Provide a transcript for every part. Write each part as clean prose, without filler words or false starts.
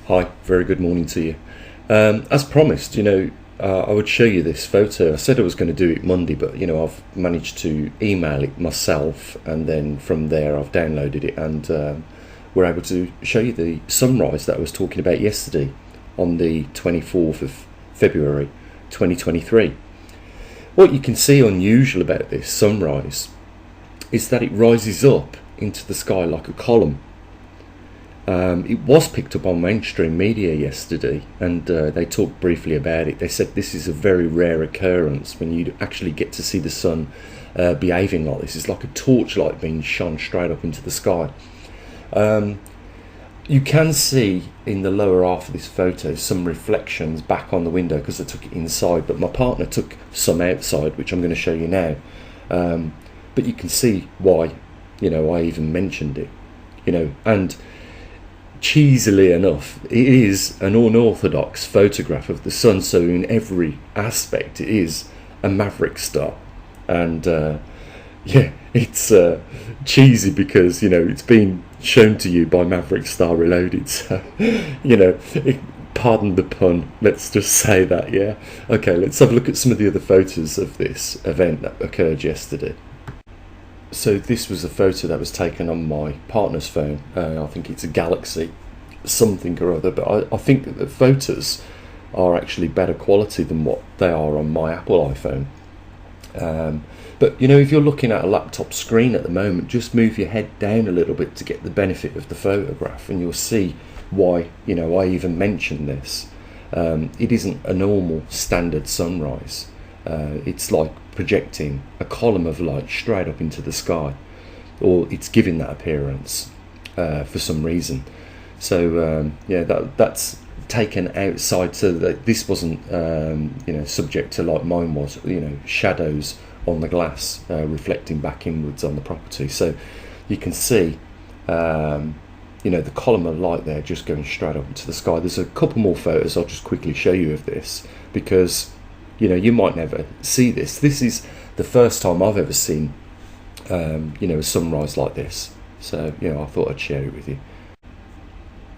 Hi, very good morning to you. As promised, I would show you this photo. I said I was going to do it Monday, but I've managed to email it myself, and then from there I've downloaded it, and we're able to show you the sunrise that I was talking about yesterday on the 24th of February 2023. What you can see unusual about this sunrise is that it rises up into the sky like a column. It was picked up on mainstream media yesterday, and they talked briefly about it. They said this is a very rare occurrence when you actually get to see the sun behaving like this. It's like a torchlight being shone straight up into the sky. You can see in the lower half of this photo some reflections back on the window because I took it inside, but my partner took some outside, which I'm going to show you now. But you can see why, I even mentioned it, and cheesily enough, it is an unorthodox photograph of the sun, so in every aspect it is a maverick star. And it's cheesy because it's been shown to you by Maverickstar Reloaded, so pardon the pun, let's just say that. Okay, let's have a look at some of the other photos of this event that occurred yesterday. So this was a photo that was taken on my partner's phone. I think it's a Galaxy something or other, but I think that the photos are actually better quality than what they are on my Apple iPhone. But if you're looking at a laptop screen at the moment, just move your head down a little bit to get the benefit of the photograph, and you'll see why I even mentioned this. It isn't a normal standard sunrise. It's like projecting a column of light straight up into the sky, or it's giving that appearance for some reason. So that's taken outside, so that this wasn't subject to, like mine was, shadows on the glass reflecting back inwards on the property. So you can see the column of light there just going straight up into the sky. There's a couple more photos I'll just quickly show you of this, because you might never see this. This is the first time I've ever seen a sunrise like this, so I thought I'd share it with you.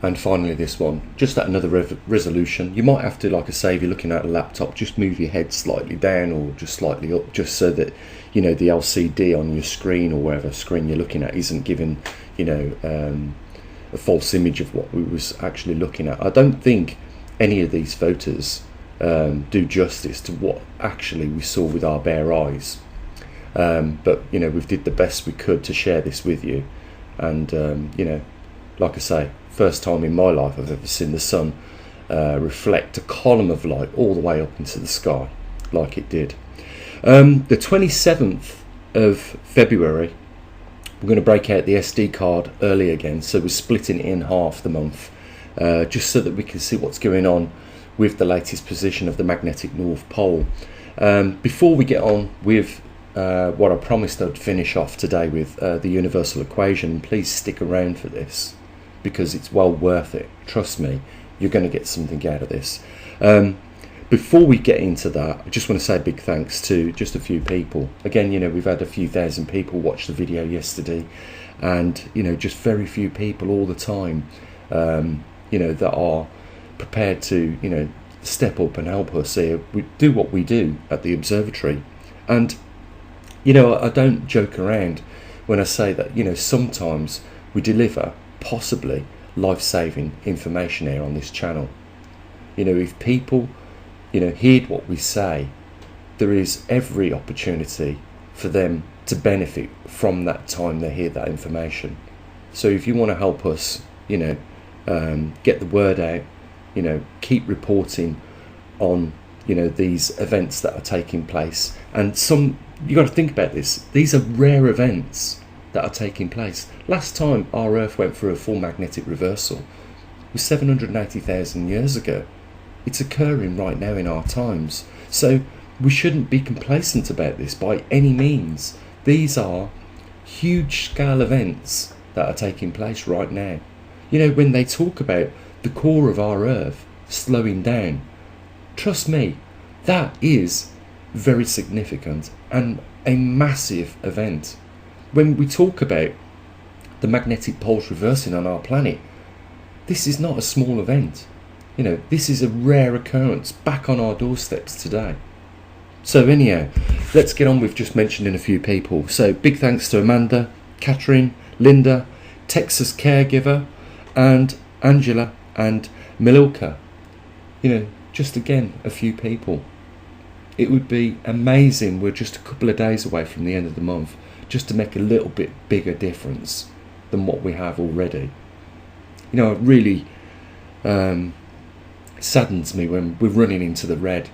And finally this one, just at another resolution. You might have to, like I say, if you're looking at a laptop, just move your head slightly down or just slightly up, just so that the LCD on your screen or wherever screen you're looking at isn't giving a false image of what we was actually looking at. I don't think any of these photos do justice to what actually we saw with our bare eyes, but we've did the best we could to share this with you. And like I say, first time in my life I've ever seen the sun reflect a column of light all the way up into the sky like it did. The 27th of February, we're going to break out the SD card early again, so we're splitting it in half the month, just so that we can see what's going on with the latest position of the magnetic North Pole. Before we get on with what I promised I'd finish off today with, the universal equation, please stick around for this, because it's well worth it. Trust me, you're going to get something out of this. Before we get into that, I just want to say a big thanks to just a few people. Again, we've had a few thousand people watch the video yesterday, and just very few people all the time that are prepared to step up and help us here. We do what we do at the observatory, and I don't joke around when I say that sometimes we deliver possibly life-saving information here on this channel. If people heed what we say, there is every opportunity for them to benefit from that time they hear that information. So if you want to help us get the word out, keep reporting on these events that are taking place. And you got to think about this, these are rare events that are taking place. Last time our Earth went through a full magnetic reversal was 780,000 years ago. It's occurring right now in our times, so we shouldn't be complacent about this by any means. These are huge scale events that are taking place right now. When they talk about the core of our Earth slowing down, trust me, that is very significant and a massive event. When we talk about the magnetic poles reversing on our planet, this is not a small event. You know, this is a rare occurrence back on our doorsteps today. So anyhow, let's get on with just mentioning a few people. So big thanks to Amanda, Catherine, Linda, Texas Caregiver, and Angela and Mililka. You know, just again, a few people. It would be amazing, we're just a couple of days away from the end of the month, just to make a little bit bigger difference than what we have already. You know, it really saddens me when we're running into the red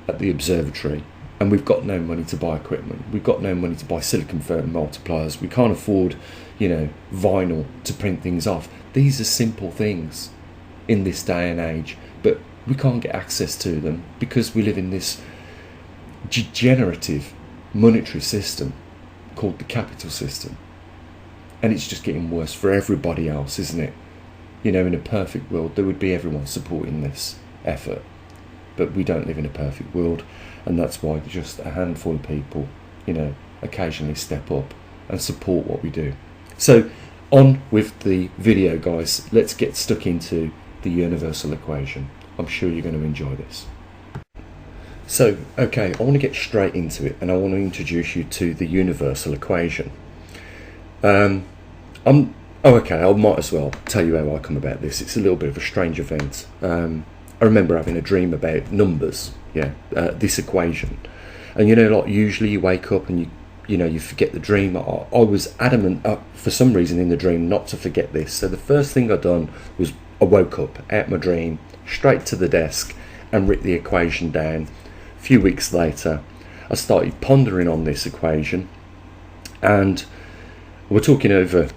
at the observatory and we've got no money to buy equipment, we've got no money to buy silicon photon multipliers, we can't afford, you know, vinyl to print things off. These are simple things in this day and age, but we can't get access to them because we live in this degenerative monetary system called the capital system, and it's just getting worse for everybody else, isn't it? You know, in a perfect world there would be everyone supporting this effort, but we don't live in a perfect world, and that's why just a handful of people, you know, occasionally step up and support what we do. So on with the video, guys. Let's get stuck into the universal equation. I'm sure you're going to enjoy this. So, okay, I want to get straight into it, and I want to introduce you to the universal equation. I might as well tell you how I come about this. It's a little bit of a strange event. I remember having a dream about numbers, this equation. And you know, like usually you wake up and you forget the dream. I was adamant for some reason in the dream not to forget this. So the first thing I done was I woke up out my dream, straight to the desk, and wrote the equation down. A few weeks later, I started pondering on this equation, and we're talking over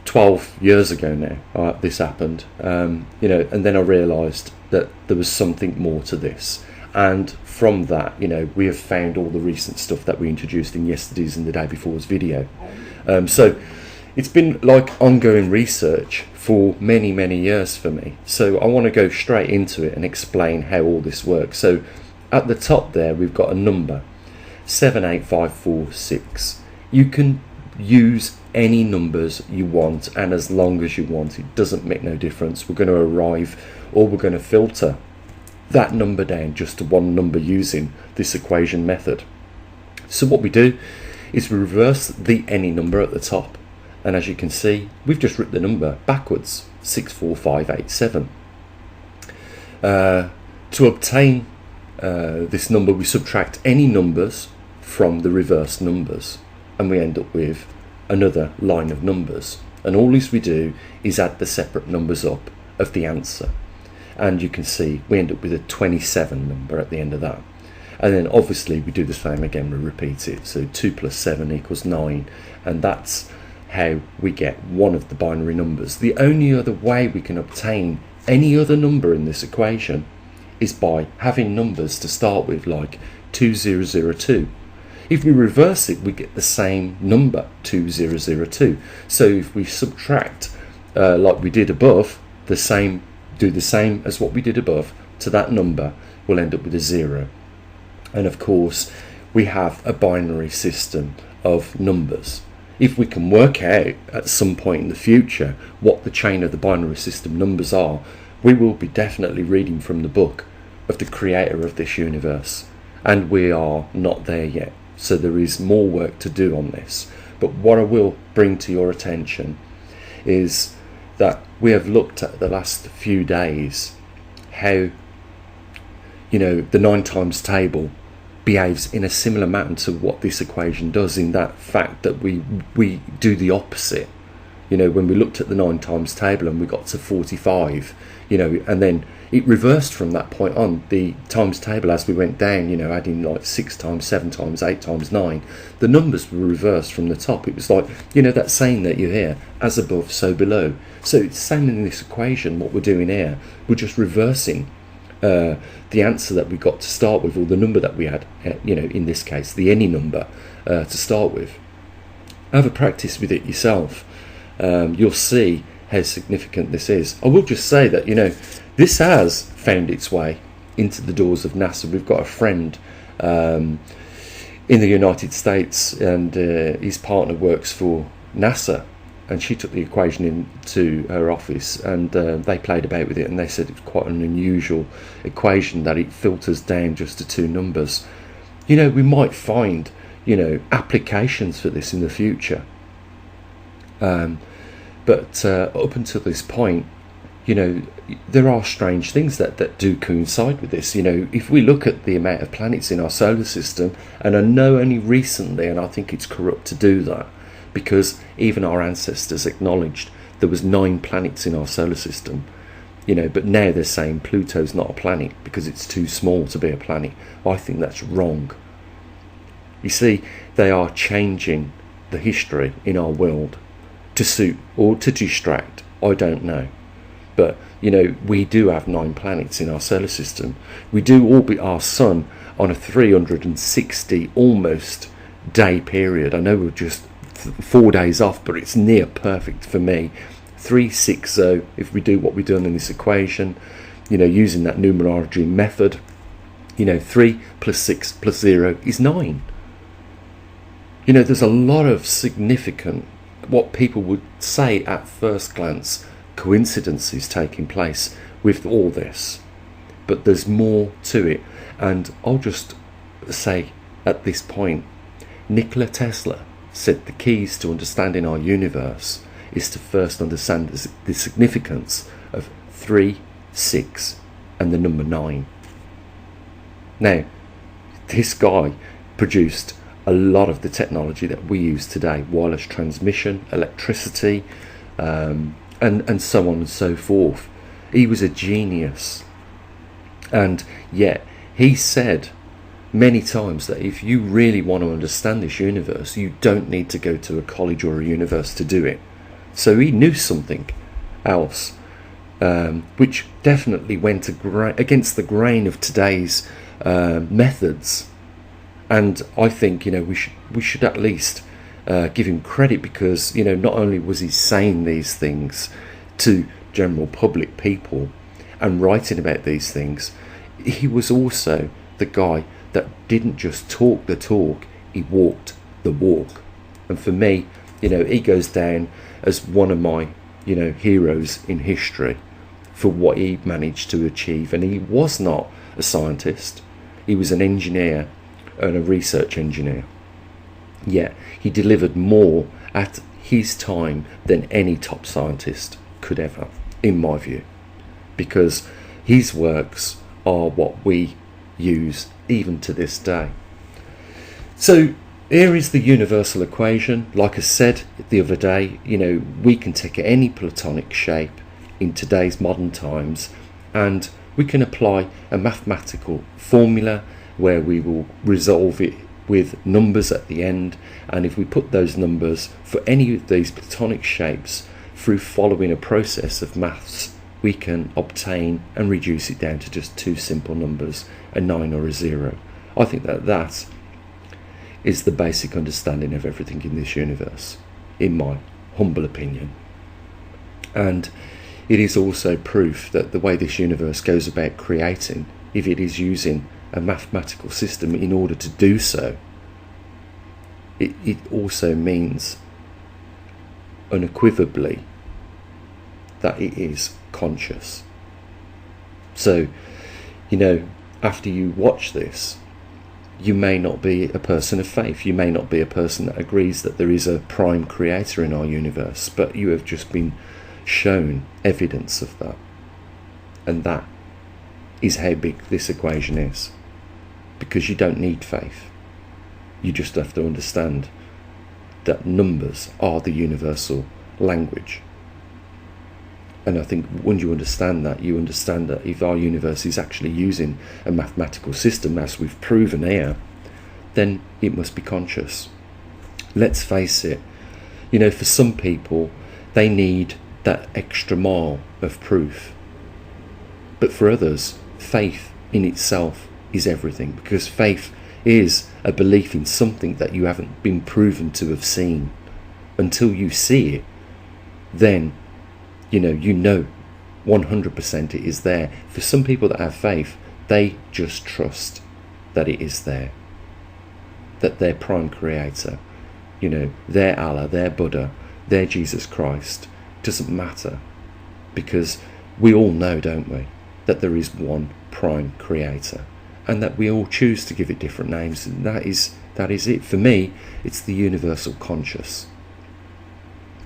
12 years ago now. This happened, and then I realised that there was something more to this. And from that, we have found all the recent stuff that we introduced in yesterday's and the day before's video. So it's been like ongoing research for many, many years for me. So I want to go straight into it and explain how all this works. So at the top there, we've got a number, 78546. You can use any numbers you want, and as long as you want, it doesn't make no difference. We're going to arrive, or we're going to filter that number down just to one number using this equation method. So what we do is we reverse the any number at the top, and as you can see, we've just written the number backwards, 64587. To obtain this number, we subtract any numbers from the reverse numbers, and we end up with another line of numbers, and all this we do is add the separate numbers up of the answer, and you can see we end up with a 27 number at the end of that. And then obviously we do the same again, we repeat it, so 2 plus 7 equals 9, and that's how we get one of the binary numbers. The only other way we can obtain any other number in this equation is by having numbers to start with, like 2002. If we reverse it, we get the same number, 2002. So if we subtract, like we did above, do the same as what we did above to that number, we'll end up with a 0. And of course, we have a binary system of numbers. If we can work out at some point in the future what the chain of the binary system numbers are, we will be definitely reading from the book of the creator of this universe. And we are not there yet. So there is more work to do on this. But what I will bring to your attention is that we have looked at the last few days how, the 9 times table behaves in a similar manner to what this equation does, in that fact that we do the opposite. When we looked at the 9 times table and we got to 45, and then it reversed from that point on, the times table as we went down, adding like 6 times, 7 times, 8 times, 9. The numbers were reversed from the top. It was like, that saying that you hear, as above, so below. So it's the same in this equation. What we're doing here, we're just reversing the answer that we got to start with, or the number that we had, in this case, the any number to start with. Have a practice with it yourself. You'll see how significant this is. I will just say that, this has found its way into the doors of NASA. We've got a friend in the United States, and his partner works for NASA, and she took the equation into her office, and they played about with it, and they said it's quite an unusual equation that it filters down just to two numbers. You know, we might find, you know, applications for this in the future, but up until this point, you know, there are strange things that do coincide with this. You know, if we look at the amount of planets in our solar system, and I know only recently, and I think it's corrupt to do that, because even our ancestors acknowledged there was 9 planets in our solar system, you know, but now they're saying Pluto's not a planet because it's too small to be a planet. I think that's wrong. You see, they are changing the history in our world to suit or to distract, I don't know. But, you know, we do have 9 planets in our solar system. We do orbit our sun on a 360 almost day period. I know we're just 4 days off, but it's near perfect for me. 360, if we do what we've done in this equation, you know, using that numerology method, you know, 3 plus 6 plus 0 is 9. You know, there's a lot of significant, what people would say at first glance, coincidences taking place with all this, but there's more to it. And I'll just say at this point, Nikola Tesla said the keys to understanding our universe is to first understand the significance of 3, 6 and the number 9. Now, this guy produced a lot of the technology that we use today: wireless transmission, electricity, and so on and so forth. He was a genius, and yet he said many times that if you really want to understand this universe, you don't need to go to a college or a university to do it. So he knew something else, which definitely went against the grain of today's methods. And I think, you know, we should at least give him credit, because, you know, not only was he saying these things to general public people and writing about these things, he was also the guy that didn't just talk the talk, he walked the walk. And for me, you know, he goes down as one of my, you know, heroes in history for what he managed to achieve. And he was not a scientist, he was an engineer and a research engineer. Yet he delivered more at his time than any top scientist could ever, in my view, because his works are what we use even to this day. So here is the universal equation. Like I said the other day, you know, we can take any platonic shape in today's modern times, and we can apply a mathematical formula where we will resolve it with numbers at the end. And if we put those numbers for any of these platonic shapes through following a process of maths, we can obtain and reduce it down to just 2 simple numbers, a 9 or a 0. I think that is the basic understanding of everything in this universe, in my humble opinion. And it is also proof that the way this universe goes about creating, if it is using a mathematical system in order to do so, it also means unequivocally that it is conscious. So, you know, after you watch this, you may not be a person of faith, you may not be a person that agrees that there is a prime creator in our universe, but you have just been shown evidence of that. And that is how big this equation is. Because you don't need faith. You just have to understand that numbers are the universal language. And I think when you understand that, you understand that if our universe is actually using a mathematical system, as we've proven here, then it must be conscious. Let's face it, you know, for some people, they need that extra mile of proof. But for others, faith in itself is everything, because faith is a belief in something that you haven't been proven to have seen. Until you see it, then you know 100% it is there. For some people that have faith, they just trust that it is there, that their prime creator, you know, their Allah, their Buddha, they're Jesus Christ, doesn't matter, because we all know, don't we, that there is one prime creator, and that we all choose to give it different names, and that is it. For me, it's the universal conscious.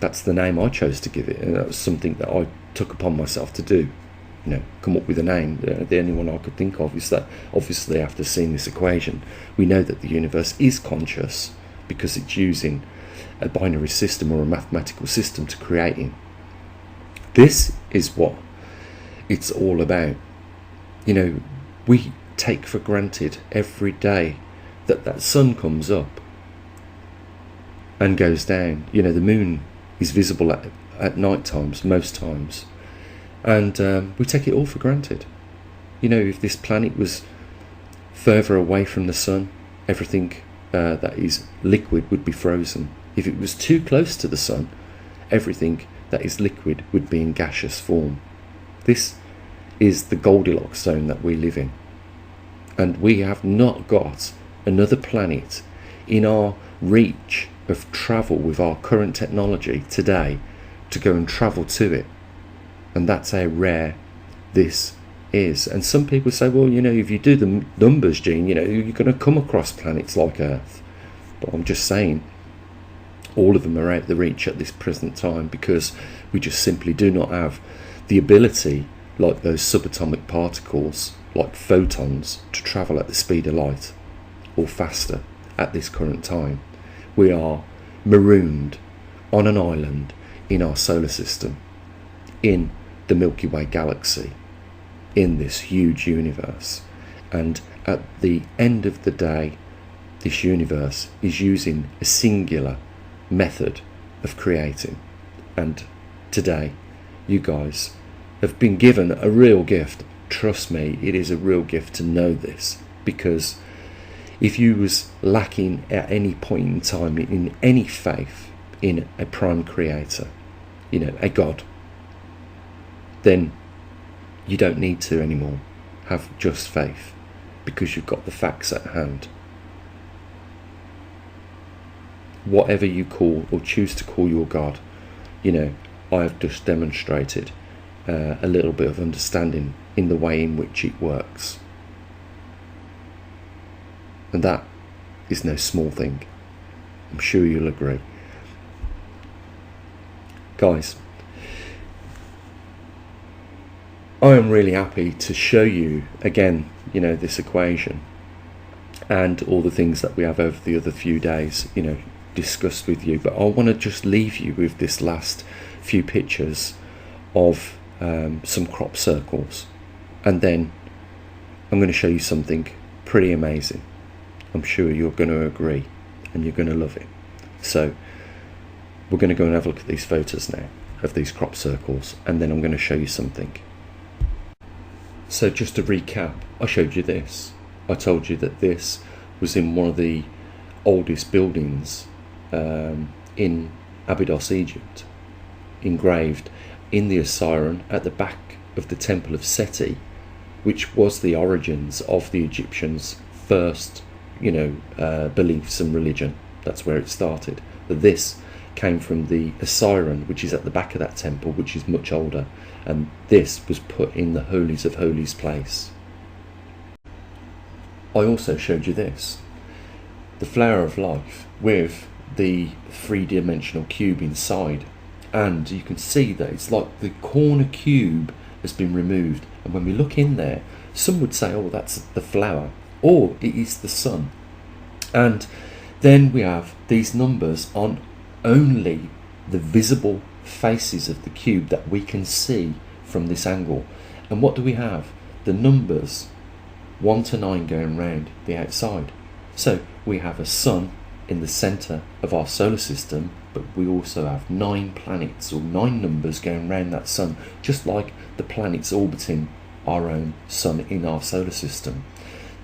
That's the name I chose to give it, and that was something that I took upon myself to do. Come up with a name. The only one I could think of is that, obviously, after seeing this equation, we know that the universe is conscious because it's using a binary system or a mathematical system to create it. This is what it's all about. We take for granted every day that sun comes up and goes down. The moon is visible at night times, most times. And we take it all for granted. If this planet was further away from the sun, everything that is liquid would be frozen. If it was too close to the sun, everything that is liquid would be in gaseous form. This is the Goldilocks zone that we live in. And we have not got another planet in our reach of travel with our current technology today to go and travel to it. And that's how rare this is. And some people say, well, if you do the numbers, Gene, you're going to come across planets like Earth. But I'm just saying, all of them are out of the reach at this present time, because we just simply do not have the ability, like those subatomic particles, like photons, to travel at the speed of light or faster at this current time. We are marooned on an island in our solar system, in the Milky Way galaxy, in this huge universe. And at the end of the day, this universe is using a singular method of creating. And today, you guys have been given a real gift. Trust me, it is a real gift to know this, because if you was lacking at any point in time in any faith in a prime creator, a God, then you don't need to anymore have just faith, because you've got the facts at hand. Whatever you call or choose to call your God, I have just demonstrated a little bit of understanding in the way in which it works. And that is no small thing. I'm sure you'll agree. Guys, I am really happy to show you again, this equation and all the things that we have over the other few days, discussed with you. But I want to just leave you with this last few pictures of some crop circles, and then I'm going to show you something pretty amazing. I'm sure you're going to agree and you're going to love it. So we're going to go and have a look at these photos now of these crop circles, and then I'm going to show you something. So just to recap, I showed you this. I told you that this was in one of the oldest buildings in Abydos, Egypt, engraved in the Saturn at the back of the Temple of Seti, which was the origins of the Egyptians' first, beliefs and religion. That's where it started. But this came from the Saturn, which is at the back of that temple, which is much older, and this was put in the holies of holies place. I also showed you this, the flower of life with the three-dimensional cube inside, and you can see that it's like the corner cube has been removed, and when we look in there, some would say, oh, that's the flower, or it is the sun. And then we have these numbers on only the visible faces of the cube that we can see from this angle. And what do we have? The numbers 1 to 9 going round the outside. So we have a sun in the center of our solar system, but we also have 9 planets, or 9 numbers going round that sun, just like the planets orbiting our own sun in our solar system.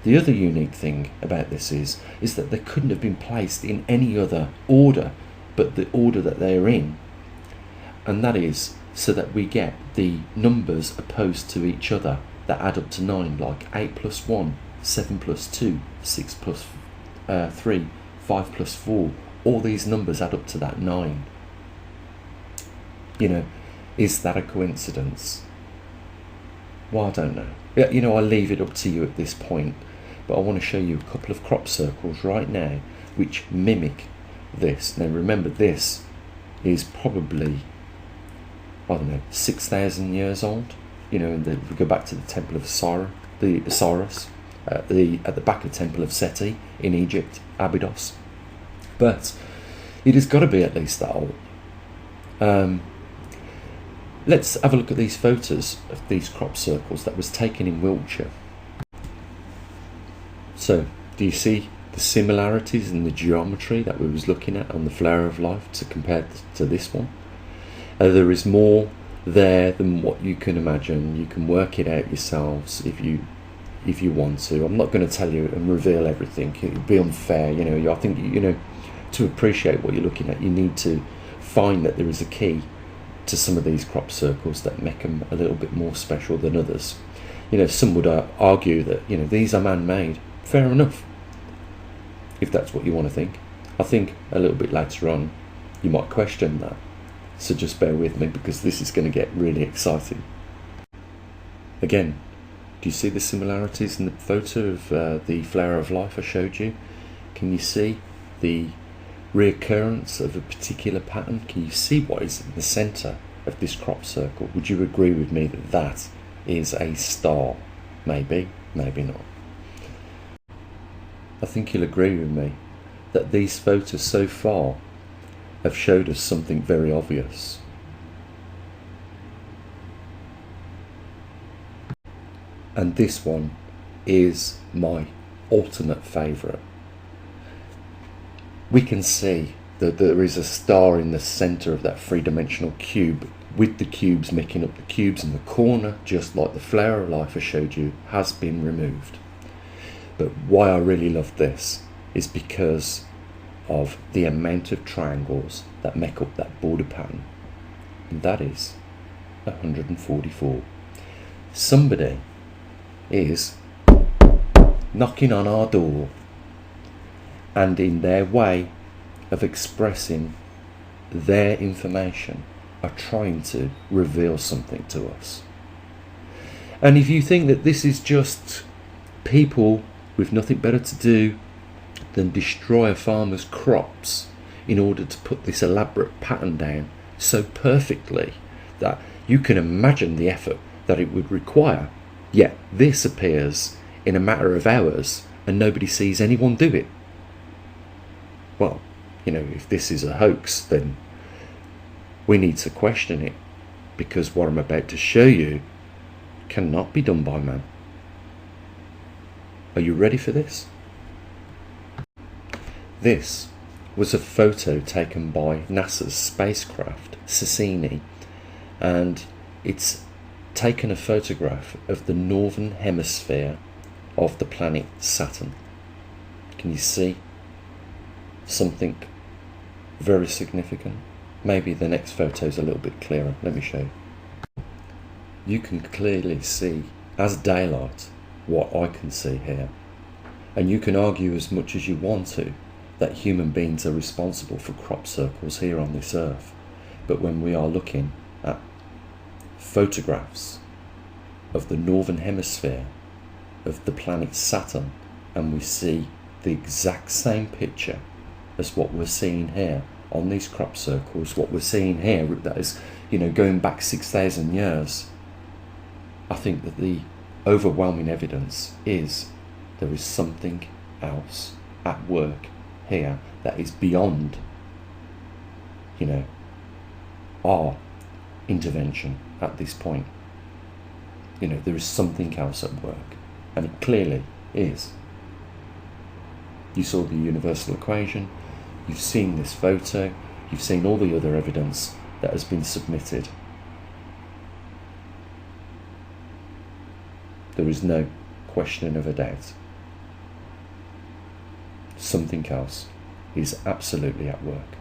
The other unique thing about this is that they couldn't have been placed in any other order but the order that they're in, and that is so that we get the numbers opposed to each other that add up to 9, like 8 plus 1, 7 plus 2, 6 plus 3, 5 plus 4. All these numbers add up to that 9. Is that a coincidence? Well, I don't know. Yeah, I leave it up to you at this point, but I want to show you a couple of crop circles right now which mimic this. Now remember, this is probably, I don't know, 6,000 years old. And we go back to the Temple of Osiris, at the back of the Temple of Seti in Egypt, Abydos. But it has got to be at least that old. Let's have a look at these photos of these crop circles that was taken in Wiltshire. So, do you see the similarities in the geometry that we was looking at on the Flower of Life to compare to this one? There is more there than what you can imagine. You can work it out yourselves if you want to. I'm not going to tell you and reveal everything. It would be unfair. I think to appreciate what you're looking at, you need to find that there is a key to some of these crop circles that make them a little bit more special than others. Some would argue that these are man-made. Fair enough, if that's what you want to think. I think a little bit later on you might question that, so just bear with me, because this is going to get really exciting. Again, do you see the similarities in the photo of the Flower of Life I showed you? Can you see the reoccurrence of a particular pattern? Can you see what is in the centre of this crop circle? Would you agree with me that that is a star? Maybe, maybe not. I think you'll agree with me that these photos so far have showed us something very obvious. And this one is my alternate favourite. We can see that there is a star in the centre of that three-dimensional cube, with the cubes making up the cubes in the corner, just like the Flower of Life I showed you, has been removed. But why I really love this is because of the amount of triangles that make up that border pattern. And that is 144. Somebody is knocking on our door, and in their way of expressing their information are trying to reveal something to us. And if you think that this is just people with nothing better to do than destroy a farmer's crops in order to put this elaborate pattern down so perfectly that you can imagine the effort that it would require, yet this appears in a matter of hours and nobody sees anyone do it. Well, if this is a hoax, then we need to question it, because what I'm about to show you cannot be done by man. Are you ready for this? This was a photo taken by NASA's spacecraft Cassini, and it's taken a photograph of the northern hemisphere of the planet Saturn. Can you see something very significant? Maybe the next photo is a little bit clearer. Let me show you. You can clearly see as daylight what I can see here, and you can argue as much as you want to that human beings are responsible for crop circles here on this earth, but when we are looking at photographs of the northern hemisphere of the planet Saturn, and we see the exact same picture as what we're seeing here on these crop circles, what we're seeing here that is going back 6,000 years, I think that the overwhelming evidence is there is something else at work here that is beyond our intervention at this point. There is something else at work, and it clearly is. You saw the universal equation, you've seen this photo, you've seen all the other evidence that has been submitted. There is no question of a doubt. Something else is absolutely at work.